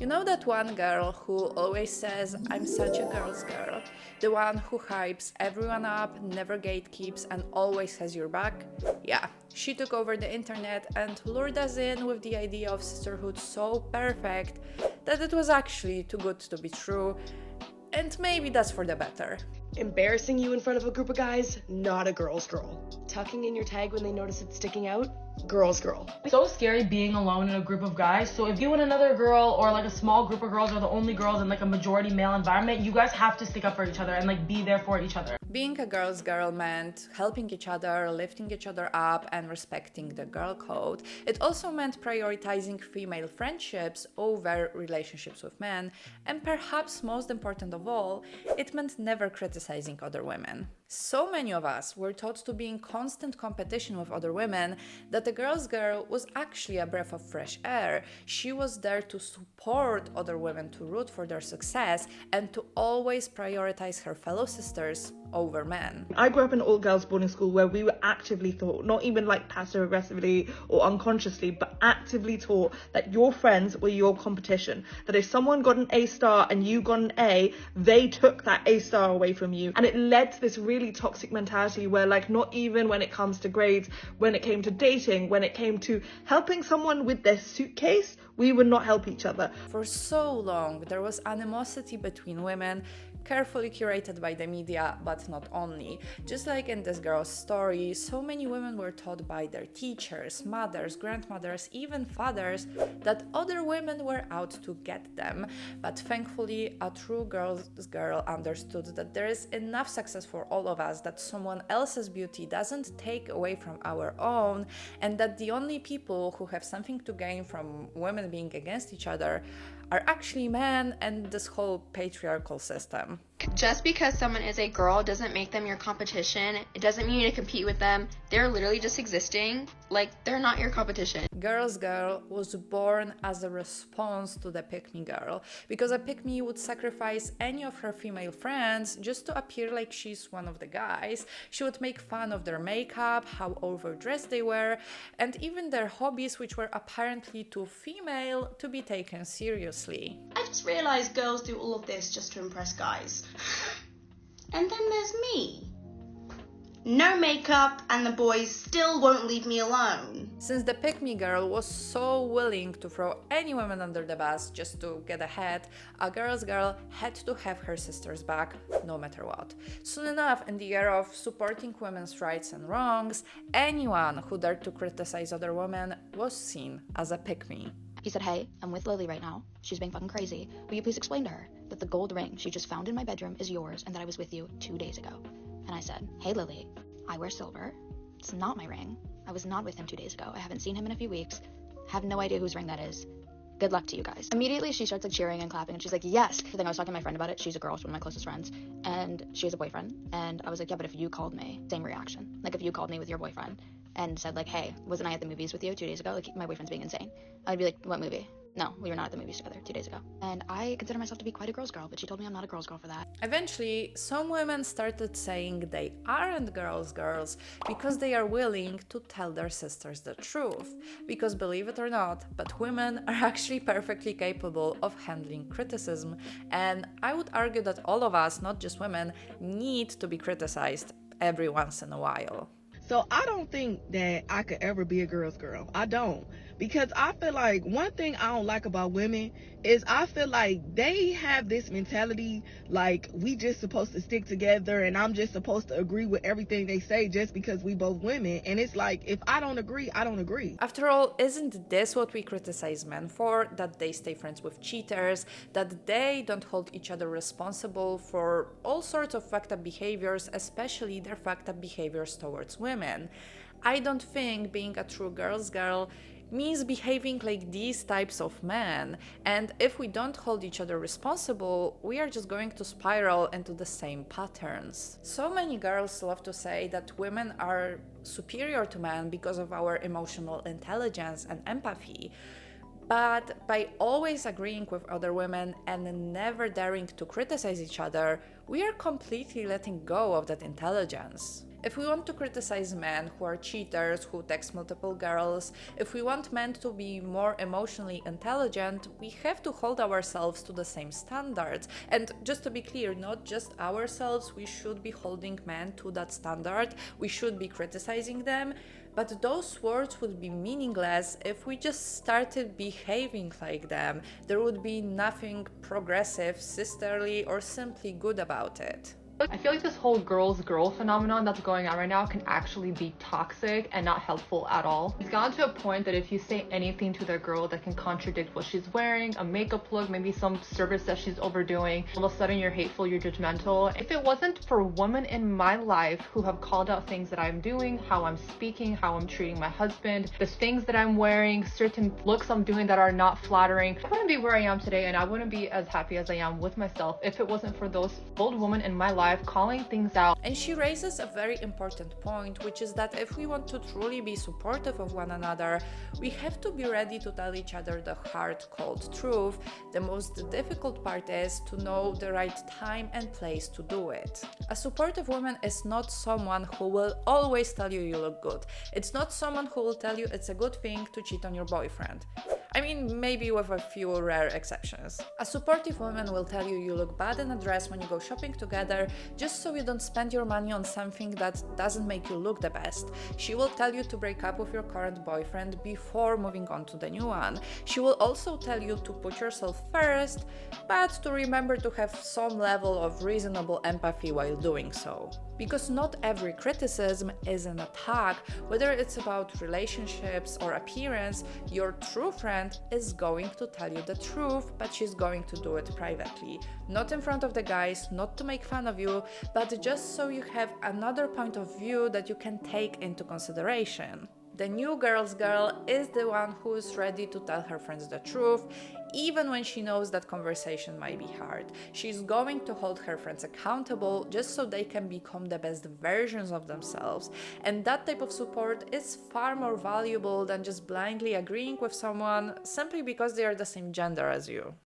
You know that one girl who always says, I'm such a girl's girl? The one who hypes everyone up, never gatekeeps, and always has your back? Yeah, she took over the internet and lured us in with the idea of sisterhood so perfect that it was actually too good to be true. And maybe that's for the better. Embarrassing you in front of a group of guys, not a girl's girl. Tucking in your tag when they notice it's sticking out, girl's girl. It's so scary being alone in a group of guys. So if you and another girl or like a small group of girls are the only girls in like a majority male environment, you guys have to stick up for each other and like be there for each other. Being a girl's girl meant helping each other, lifting each other up, and respecting the girl code. It also meant prioritizing female friendships over relationships with men, and perhaps most important of all, it meant never criticizing other women. So many of us were taught to be in constant competition with other women that the girl's girl was actually a breath of fresh air. She was there to support other women, to root for their success, and to always prioritize her fellow sisters over men. I grew up in an all-girls boarding school where we were actively taught, not even like passive-aggressively or unconsciously, but actively taught that your friends were your competition. That if someone got an A star and you got an A, they took that A star away from you. And it led to this really toxic mentality where like not even when it comes to grades, when it came to dating, when it came to helping someone with their suitcase, we would not help each other. For so long, there was animosity between women, carefully curated by the media, but not only. Just like in this girl's story, so many women were taught by their teachers, mothers, grandmothers, even fathers, that other women were out to get them. But thankfully, a true girl's girl understood that there is enough success for all of us, that someone else's beauty doesn't take away from our own, and that the only people who have something to gain from women being against each other are actually men and this whole patriarchal system. Just because someone is a girl doesn't make them your competition. It doesn't mean you need to compete with them. They're literally just existing. Like, they're not your competition. Girl's girl was born as a response to the pick-me girl, because a pick-me would sacrifice any of her female friends just to appear like she's one of the guys. She would make fun of their makeup, how overdressed they were, and even their hobbies, which were apparently too female to be taken seriously. I just realised girls do all of this just to impress guys. And then there's me. No makeup, and the boys still won't leave me alone. Since the pick-me girl was so willing to throw any woman under the bus just to get ahead, a girl's girl had to have her sister's back no matter what. Soon enough, in the era of supporting women's rights and wrongs, anyone who dared to criticize other women was seen as a pick-me. He said, hey, I'm with Lily right now. She's being fucking crazy. Will you please explain to her that the gold ring she just found in my bedroom is yours and that I was with you 2 days ago? And I said, hey, Lily, I wear silver. It's not my ring. I was not with him 2 days ago. I haven't seen him in a few weeks. Have no idea whose ring that is. Good luck to you guys. Immediately, she starts like cheering and clapping, and she's like, yes. The thing, I was talking to my friend about it. She's a girl. She's one of my closest friends. And she has a boyfriend. And I was like, yeah, but if you called me, same reaction. Like, if you called me with your boyfriend and said like, hey, wasn't I at the movies with you 2 days ago? Like, my boyfriend's being insane. I'd be like, what movie? No, we were not at the movies together 2 days ago. And I consider myself to be quite a girl's girl, but she told me I'm not a girl's girl for that. Eventually, some women started saying they aren't girls' girls because they are willing to tell their sisters the truth. Because believe it or not, but women are actually perfectly capable of handling criticism. And I would argue that all of us, not just women, need to be criticized every once in a while. So I don't think that I could ever be a girl's girl. I don't. Because I feel like one thing I don't like about women is I feel like they have this mentality like we just supposed to stick together and I'm just supposed to agree with everything they say just because we both women. And it's like, if I don't agree, I don't agree. After all, isn't this what we criticize men for? That they stay friends with cheaters, that they don't hold each other responsible for all sorts of fucked up behaviors, especially their fucked up behaviors towards women. I don't think being a true girl's girl means behaving like these types of men, and if we don't hold each other responsible, we are just going to spiral into the same patterns. So many girls love to say that women are superior to men because of our emotional intelligence and empathy. But by always agreeing with other women and never daring to criticize each other, we are completely letting go of that intelligence. If we want to criticize men who are cheaters, who text multiple girls, if we want men to be more emotionally intelligent, we have to hold ourselves to the same standards. And just to be clear, not just ourselves, we should be holding men to that standard, we should be criticizing them, but those words would be meaningless if we just started behaving like them. There would be nothing progressive, sisterly, or simply good about it. I feel like this whole girls girl phenomenon that's going on right now can actually be toxic and not helpful at all. It's gotten to a point that if you say anything to the girl that can contradict what she's wearing, a makeup look, maybe some service that she's overdoing, all of a sudden you're hateful, you're judgmental. If it wasn't for women in my life who have called out things that I'm doing, how I'm speaking, how I'm treating my husband, the things that I'm wearing, certain looks I'm doing that are not flattering, I wouldn't be where I am today, and I wouldn't be as happy as I am with myself if it wasn't for those old women in my life calling things out. And she raises a very important point, which is that if we want to truly be supportive of one another, we have to be ready to tell each other the hard, cold truth. The most difficult part is to know the right time and place to do it. A supportive woman is not someone who will always tell you look good. It's not someone who will tell you it's a good thing to cheat on your boyfriend. I mean, maybe with a few rare exceptions. A supportive woman will tell you look bad in a dress when you go shopping together, just so you don't spend your money on something that doesn't make you look the best. She will tell you to break up with your current boyfriend before moving on to the new one. She will also tell you to put yourself first, but to remember to have some level of reasonable empathy while doing so. Because not every criticism is an attack. Whether it's about relationships or appearance, your true friend is going to tell you the truth, but she's going to do it privately. Not in front of the guys, not to make fun of you, but just so you have another point of view that you can take into consideration. The new girl's girl is the one who is ready to tell her friends the truth, even when she knows that conversation might be hard. She's going to hold her friends accountable just so they can become the best versions of themselves. And that type of support is far more valuable than just blindly agreeing with someone simply because they are the same gender as you.